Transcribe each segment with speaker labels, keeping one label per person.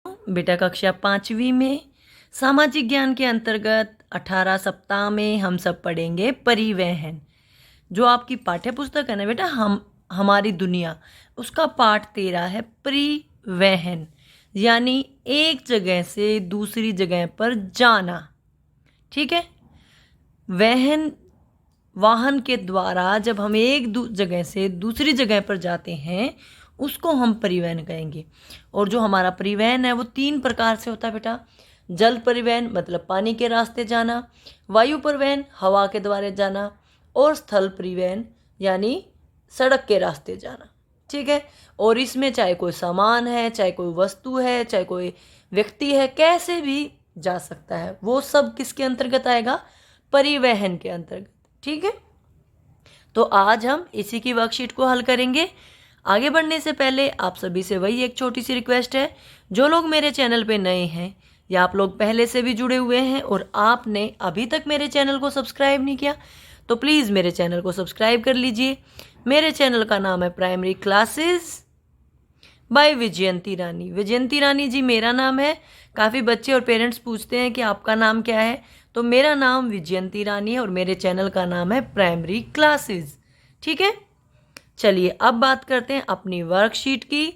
Speaker 1: बेटा कक्षा 5वीं में सामाजिक ज्ञान के अंतर्गत 18 सप्ताह में हम सब पढ़ेंगे परिवहन। जो आपकी पाठ्य पुस्तक है ना बेटा, हमारी दुनिया, उसका पाठ 13 है परिवहन, यानी एक जगह से दूसरी जगह पर जाना। ठीक है, वाहन के द्वारा जब हम एक जगह से दूसरी जगह पर जाते हैं उसको हम परिवहन कहेंगे। और जो हमारा परिवहन है वो 3 प्रकार से होता है बेटा। जल परिवहन मतलब पानी के रास्ते जाना, वायु परिवहन हवा के द्वारा जाना, और स्थल परिवहन यानी सड़क के रास्ते जाना। ठीक है, और इसमें चाहे कोई सामान है, चाहे कोई वस्तु है, चाहे कोई व्यक्ति है, कैसे भी जा सकता है, वो सब किसके अंतर्गत आएगा? परिवहन के अंतर्गत। ठीक है, तो आज हम इसी की वर्कशीट को हल करेंगे। आगे बढ़ने से पहले आप सभी से वही एक छोटी सी रिक्वेस्ट है, जो लोग मेरे चैनल पे नए हैं या आप लोग पहले से भी जुड़े हुए हैं और आपने अभी तक मेरे चैनल को सब्सक्राइब नहीं किया, तो प्लीज़ मेरे चैनल को सब्सक्राइब कर लीजिए। मेरे चैनल का नाम है प्राइमरी क्लासेस बाय विजयंती रानी। विजयंती रानी जी मेरा नाम है। काफ़ी बच्चे और पेरेंट्स पूछते हैं कि आपका नाम क्या है, तो मेरा नाम विजयंती रानी है और मेरे चैनल का नाम है प्राइमरी क्लासेस। ठीक है, चलिए अब बात करते हैं अपनी वर्कशीट की।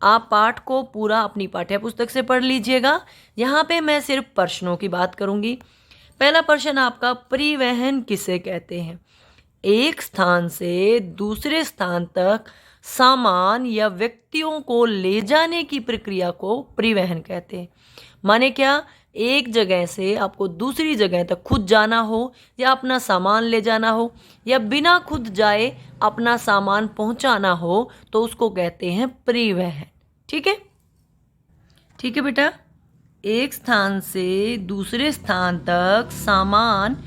Speaker 1: आप पाठ को पूरा अपनी पाठ्य पुस्तक से पढ़ लीजिएगा। यहाँ पे मैं सिर्फ प्रश्नों की बात करूँगी। पहला प्रश्न आपका, परिवहन किसे कहते हैं? एक स्थान से दूसरे स्थान तक सामान या व्यक्तियों को ले जाने की प्रक्रिया को परिवहन कहते हैं। माने क्या? एक जगह से आपको दूसरी जगह तक खुद जाना हो या अपना सामान ले जाना हो या बिना खुद जाए अपना सामान पहुंचाना हो, तो उसको कहते हैं परिवहन। ठीक है, ठीक है बेटा, एक स्थान से दूसरे स्थान तक सामान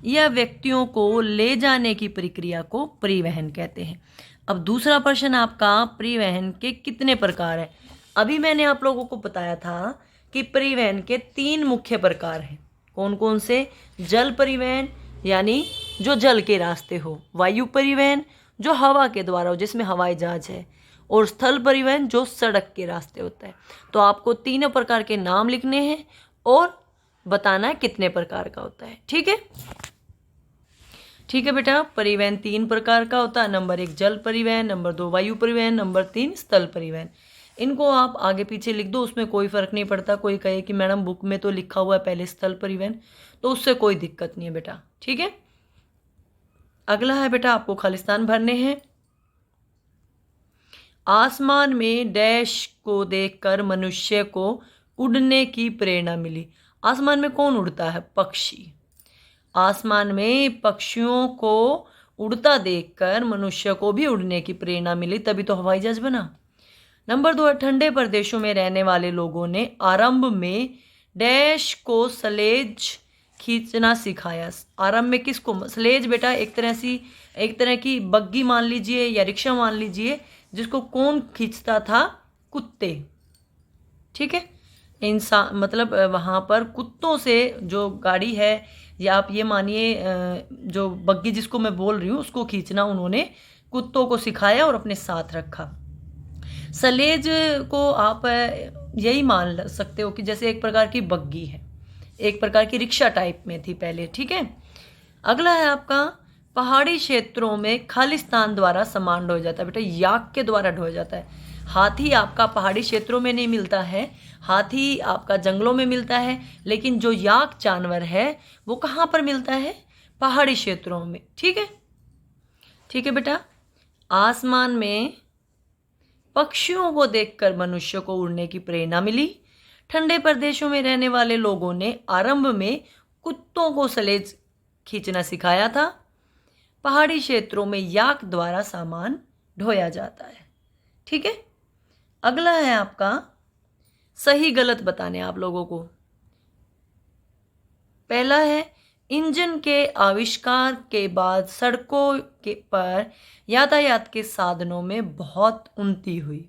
Speaker 1: या व्यक्तियों को ले जाने की प्रक्रिया को परिवहन कहते हैं। अब दूसरा प्रश्न आपका, परिवहन के कितने प्रकार हैं? अभी मैंने आप लोगों को बताया था कि परिवहन के 3 मुख्य प्रकार हैं। कौन कौन से? जल परिवहन यानी जो जल के रास्ते हो, वायु परिवहन जो हवा के द्वारा हो जिसमें हवाई जहाज है, और स्थल परिवहन जो सड़क के रास्ते होता है। तो आपको तीनों प्रकार के नाम लिखने हैं और बताना है कितने प्रकार का होता है। ठीक है, ठीक है बेटा, परिवहन 3 प्रकार का होता है। नंबर 1 जल परिवहन, नंबर 2 वायु परिवहन, नंबर 3 स्थल परिवहन। इनको आप आगे पीछे लिख दो, उसमें कोई फ़र्क नहीं पड़ता। कोई कहे कि मैडम बुक में तो लिखा हुआ है पहले स्थल परिवहन, तो उससे कोई दिक्कत नहीं है बेटा। ठीक है, अगला है बेटा, आपको खालिस्तान भरने हैं। आसमान में डैश को देखकर मनुष्य को उड़ने की प्रेरणा मिली। आसमान में कौन उड़ता है? पक्षी। आसमान में पक्षियों को उड़ता देखकर मनुष्य को भी उड़ने की प्रेरणा मिली, तभी तो हवाई जहाज बना। नंबर 2 है, ठंडे प्रदेशों में रहने वाले लोगों ने आरंभ में डैश को स्लेज खींचना सिखाया। आरंभ में किसको? स्लेज बेटा एक तरह की बग्गी मान लीजिए या रिक्शा मान लीजिए, जिसको कौन खींचता था? कुत्ते। ठीक है, इंसान मतलब वहाँ पर कुत्तों से जो गाड़ी है, या आप ये मानिए जो बग्गी जिसको मैं बोल रही हूँ उसको खींचना उन्होंने कुत्तों को सिखाया और अपने साथ रखा। सलेज को आप यही मान सकते हो कि जैसे एक प्रकार की बग्गी है, एक प्रकार की रिक्शा टाइप में थी पहले। ठीक है, अगला है आपका, पहाड़ी क्षेत्रों में खालिस्तान द्वारा सामान ढोया जाता है। बेटा याक के द्वारा ढोया जाता है। हाथी आपका पहाड़ी क्षेत्रों में नहीं मिलता है, हाथी आपका जंगलों में मिलता है, लेकिन जो याक जानवर है वो कहाँ पर मिलता है? पहाड़ी क्षेत्रों में। ठीक है, ठीक है बेटा, आसमान में पक्षियों को देखकर मनुष्य को उड़ने की प्रेरणा मिली। ठंडे प्रदेशों में रहने वाले लोगों ने आरंभ में कुत्तों को स्लेज खींचना सिखाया था। पहाड़ी क्षेत्रों में याक द्वारा सामान ढोया जाता है। ठीक है, अगला है आपका, सही गलत बताने आप लोगों को। पहला है, इंजन के आविष्कार के बाद सड़कों के पर यातायात के साधनों में बहुत उन्नति हुई।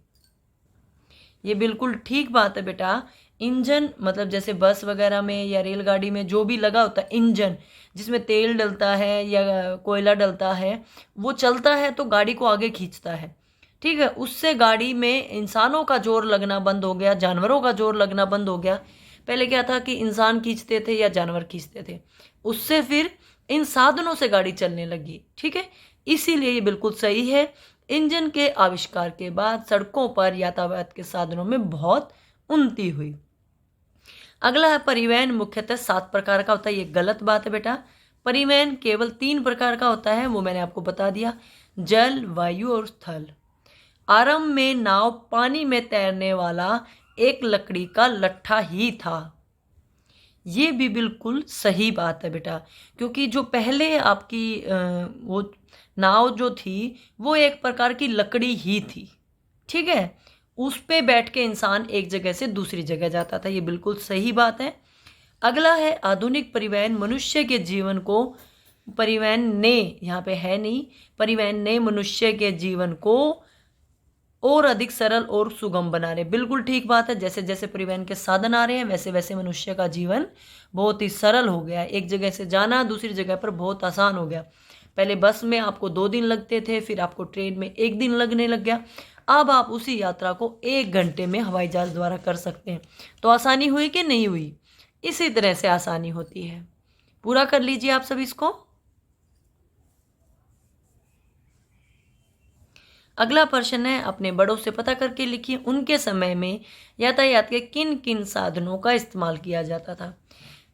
Speaker 1: ये बिल्कुल ठीक बात है बेटा। इंजन मतलब जैसे बस वगैरह में या रेलगाड़ी में जो भी लगा होता है इंजन, जिसमें तेल डलता है या कोयला डलता है, वो चलता है तो गाड़ी को आगे खींचता है। ठीक है, उससे गाड़ी में इंसानों का जोर लगना बंद हो गया, जानवरों का जोर लगना बंद हो गया। पहले क्या था कि इंसान खींचते थे या जानवर खींचते थे, उससे फिर इन साधनों से गाड़ी चलने लगी। ठीक है, इसीलिए ये बिल्कुल सही है। इंजन के आविष्कार के बाद सड़कों पर यातायात के साधनों में बहुत उन्नति हुई। अगला है परिवहन मुख्यतः 7 प्रकार का होता है। ये गलत बात है बेटा, परिवहन केवल 3 प्रकार का होता है, वो मैंने आपको बता दिया, जल, वायु और स्थल। आरंभ में नाव पानी में तैरने वाला एक लकड़ी का लट्ठा ही था। ये भी बिल्कुल सही बात है बेटा, क्योंकि जो पहले आपकी वो नाव जो थी वो एक प्रकार की लकड़ी ही थी। ठीक है, उस पे बैठ के इंसान एक जगह से दूसरी जगह जाता था, ये बिल्कुल सही बात है। अगला है आधुनिक परिवहन मनुष्य के जीवन को, परिवहन ने, यहाँ पे है नहीं, परिवहन ने मनुष्य के जीवन को और अधिक सरल और सुगम बना रहे। बिल्कुल ठीक बात है, जैसे जैसे परिवहन के साधन आ रहे हैं वैसे वैसे मनुष्य का जीवन बहुत ही सरल हो गया है। एक जगह से जाना दूसरी जगह पर बहुत आसान हो गया। पहले बस में आपको 2 दिन लगते थे, फिर आपको ट्रेन में 1 दिन लगने लग गया। अब आप उसी यात्रा को 1 घंटे में हवाई जहाज द्वारा कर सकते हैं। तो आसानी हुई कि नहीं हुई? इसी तरह से आसानी होती है। पूरा कर लीजिए आप सब इसको। अगला प्रश्न है, अपने बड़ों से पता करके लिखिए उनके समय में यातायात के किन किन साधनों का इस्तेमाल किया जाता था।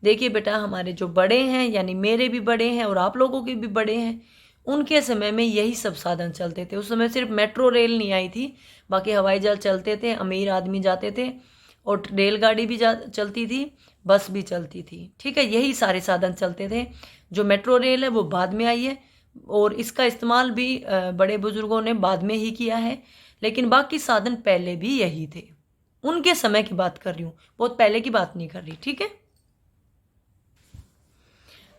Speaker 1: देखिए बेटा, हमारे जो बड़े हैं, यानी मेरे भी बड़े हैं और आप लोगों के भी बड़े हैं, उनके समय में यही सब साधन चलते थे। उस समय सिर्फ मेट्रो रेल नहीं आई थी, बाकी हवाई जहाज चलते थे, अमीर आदमी जाते थे, और रेलगाड़ी भी चलती थी, बस भी चलती थी। ठीक है, यही सारे साधन चलते थे। जो मेट्रो रेल है वो बाद में आई है, और इसका इस्तेमाल भी बड़े बुजुर्गों ने बाद में ही किया है, लेकिन बाकी साधन पहले भी यही थे। उनके समय की बात कर रही हूँ, बहुत पहले की बात नहीं कर रही। ठीक है,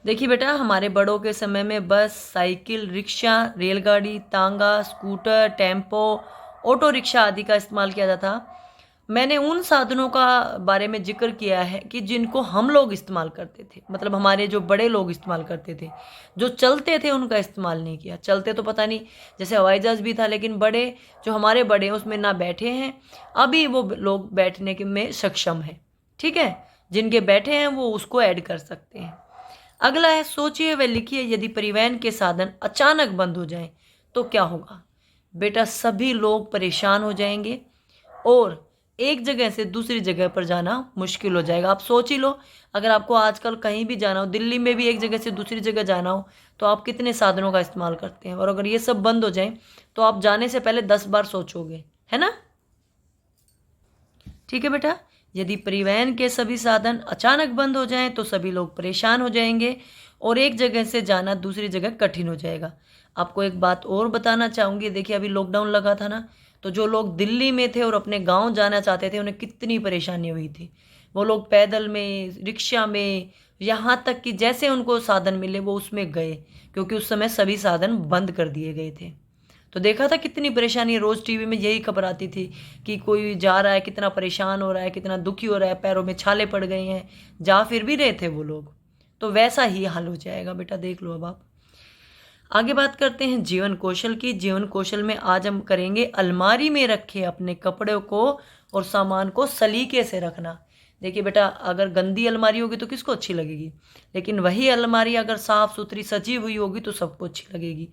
Speaker 1: देखिए बेटा, हमारे बड़ों के समय में बस, साइकिल, रिक्शा, रेलगाड़ी, तांगा, स्कूटर, टेम्पो, ऑटो रिक्शा आदि का इस्तेमाल किया जाता था। मैंने उन साधनों का बारे में जिक्र किया है कि जिनको हम लोग इस्तेमाल करते थे, मतलब हमारे जो बड़े लोग इस्तेमाल करते थे। जो चलते थे उनका इस्तेमाल नहीं किया। चलते तो पता नहीं, जैसे हवाई जहाज़ भी था, लेकिन बड़े जो हमारे बड़े हैं उसमें ना बैठे हैं, अभी वो लोग बैठने के में सक्षम है। ठीक है, जिनके बैठे हैं वो उसको ऐड कर सकते हैं। अगला है, सोचिए व लिखिए यदि परिवहन के साधन अचानक बंद हो जाएं तो क्या होगा। बेटा, सभी लोग परेशान हो जाएंगे और एक जगह से दूसरी जगह पर जाना मुश्किल हो जाएगा। आप सोच ही लो, अगर आपको आजकल कहीं भी जाना हो, दिल्ली में भी एक जगह से दूसरी जगह जाना हो, तो आप कितने साधनों का इस्तेमाल करते हैं, और अगर ये सब बंद हो जाए तो आप जाने से पहले 10 बार सोचोगे, है ना। ठीक है बेटा, यदि परिवहन के सभी साधन अचानक बंद हो जाएं तो सभी लोग परेशान हो जाएंगे और एक जगह से जाना दूसरी जगह कठिन हो जाएगा। आपको एक बात और बताना चाहूँगी, देखिए अभी लॉकडाउन लगा था ना, तो जो लोग दिल्ली में थे और अपने गांव जाना चाहते थे उन्हें कितनी परेशानी हुई थी। वो लोग पैदल में, रिक्शा में, यहाँ तक कि जैसे उनको साधन मिले वो उसमें गए, क्योंकि उस समय सभी साधन बंद कर दिए गए थे। तो देखा था कितनी परेशानी, रोज़ टीवी में यही खबर आती थी कि कोई जा रहा है, कितना परेशान हो रहा है, कितना दुखी हो रहा है, पैरों में छाले पड़ गए हैं, जा फिर भी रहे थे वो लोग। तो वैसा ही हाल हो जाएगा बेटा, देख लो। अब आप आगे बात करते हैं जीवन कौशल की। जीवन कौशल में आज हम करेंगे अलमारी में रखे अपने कपड़ों को और सामान को सलीके से रखना। देखिए बेटा, अगर गंदी अलमारी होगी तो किसको अच्छी लगेगी, लेकिन वही अलमारी अगर साफ़ सुथरी सजी हुई होगी तो सबको अच्छी लगेगी।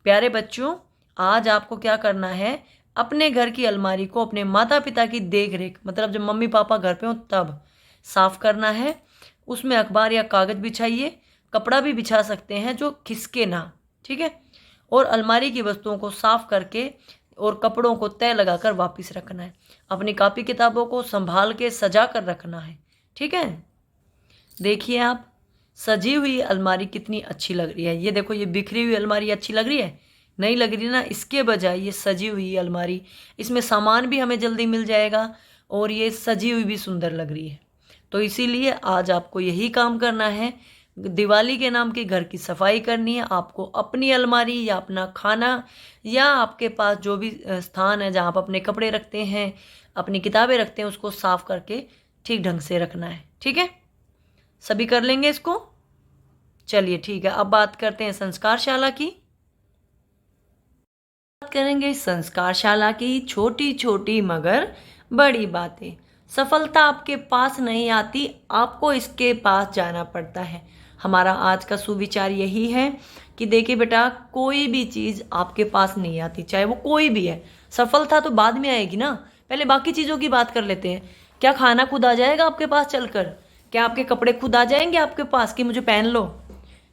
Speaker 1: प्यारे बच्चों, आज आपको क्या करना है, अपने घर की अलमारी को अपने माता पिता की देख रेख, मतलब जब मम्मी पापा घर पे हो तब साफ़ करना है। उसमें अखबार या कागज़ बिछाइए, कपड़ा भी बिछा सकते हैं जो खिसके ना। ठीक है, और अलमारी की वस्तुओं को साफ़ करके और कपड़ों को तय लगाकर वापस रखना है। अपनी कॉपी किताबों को संभाल के सजा कर रखना है। ठीक है, देखिए आप, सजी हुई अलमारी कितनी अच्छी लग रही है। ये देखो, ये बिखरी हुई अलमारी अच्छी लग रही है? नहीं लग रही ना। इसके बजाय ये सजी हुई अलमारी, इसमें सामान भी हमें जल्दी मिल जाएगा और ये सजी हुई भी सुंदर लग रही है। तो इसीलिए आज आपको यही काम करना है। दिवाली के नाम की घर की सफाई करनी है। आपको अपनी अलमारी या अपना खाना या आपके पास जो भी स्थान है जहाँ आप अपने कपड़े रखते हैं, अपनी किताबें रखते हैं, उसको साफ करके ठीक ढंग से रखना है। ठीक है, सभी कर लेंगे इसको। चलिए ठीक है, अब बात करते हैं संस्कारशाला की। करेंगे संस्कारशाला की छोटी छोटी मगर बड़ी बातें। सफलता आपके पास नहीं आती, आपको इसके पास जाना पड़ता है। हमारा आज का सुविचार यही है कि देखिए बेटा, कोई भी चीज़ आपके पास नहीं आती, चाहे वो कोई भी है। सफलता तो बाद में आएगी ना, पहले बाकी चीज़ों की बात कर लेते हैं। क्या खाना खुद आ जाएगा आपके पास चलकर? क्या आपके कपड़े खुद आ जाएंगे आपके पास कि मुझे पहन लो?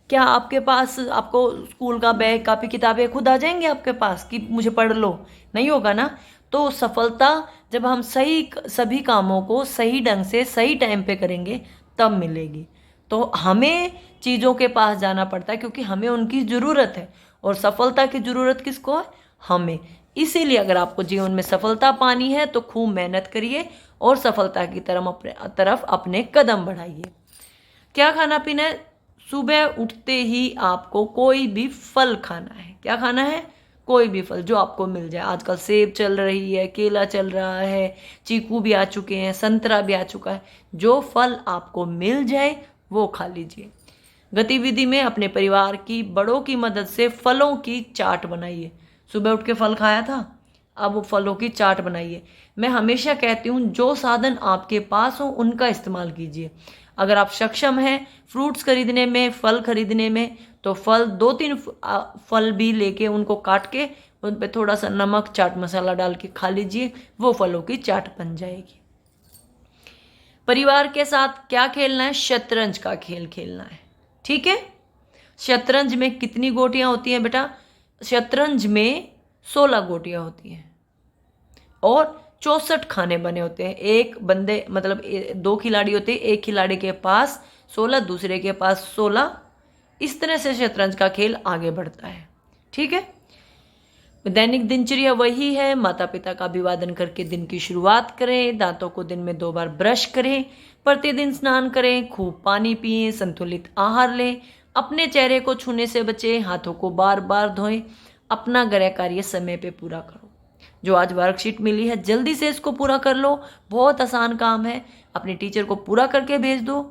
Speaker 1: क्या आपके पास आपको स्कूल का बैग, कापी, किताबें खुद आ जाएंगे आपके पास कि मुझे पढ़ लो? नहीं होगा ना। तो सफलता जब हम सभी कामों को सही ढंग से सही टाइम पे करेंगे तब मिलेगी। तो हमें चीज़ों के पास जाना पड़ता है क्योंकि हमें उनकी ज़रूरत है, और सफलता की ज़रूरत किसको है? हमें। इसीलिए अगर आपको जीवन में सफलता पानी है तो खूब मेहनत करिए और सफलता की तरफ अपने कदम बढ़ाइए। क्या खाना पीना है? सुबह उठते ही आपको कोई भी फल खाना है। क्या खाना है? कोई भी फल जो आपको मिल जाए। आजकल सेब चल रही है, केला चल रहा है, चीकू भी आ चुके हैं, संतरा भी आ चुका है। जो फल आपको मिल जाए वो खा लीजिए। गतिविधि में अपने परिवार की बड़ों की मदद से फलों की चाट बनाइए। सुबह उठ के फल खाया था, अब वो फलों की चाट बनाइए। मैं हमेशा कहती हूँ जो साधन आपके पास हो उनका इस्तेमाल कीजिए। अगर आप सक्षम हैं फ्रूट्स खरीदने में, फल खरीदने में, तो फल 2-3 फल भी लेके उनको काट के उन पे थोड़ा सा नमक, चाट मसाला डाल के खा लीजिए, वो फलों की चाट बन जाएगी। परिवार के साथ क्या खेलना है? शतरंज का खेल खेलना है। ठीक है। शतरंज में कितनी गोटियां होती हैं बेटा? शतरंज में 16 गोटियां होती हैं और 64 खाने बने होते हैं। एक बंदे मतलब 2 खिलाड़ी होते हैं, एक खिलाड़ी के पास 16, दूसरे के पास 16। इस तरह से शतरंज का खेल आगे बढ़ता है। ठीक है। दैनिक दिनचर्या वही है, माता पिता का अभिवादन करके दिन की शुरुआत करें, दांतों को दिन में 2 बार ब्रश करें, प्रतिदिन स्नान करें, खूब पानी पिएं, संतुलित आहार लें, अपने चेहरे को छूने से बचें, हाथों को बार बार धोएं, अपना गृह कार्य समय पे पूरा करो। जो आज वर्कशीट मिली है जल्दी से इसको पूरा कर लो, बहुत आसान काम है। अपने टीचर को पूरा करके भेज दो।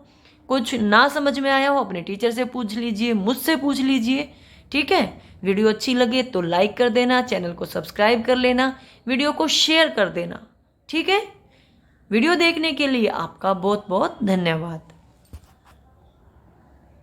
Speaker 1: कुछ ना समझ में आया हो अपने टीचर से पूछ लीजिए, मुझसे पूछ लीजिए। ठीक है। वीडियो अच्छी लगे तो लाइक कर देना, चैनल को सब्सक्राइब कर लेना, वीडियो को शेयर कर देना। ठीक है। वीडियो देखने के लिए आपका बहुत बहुत धन्यवाद।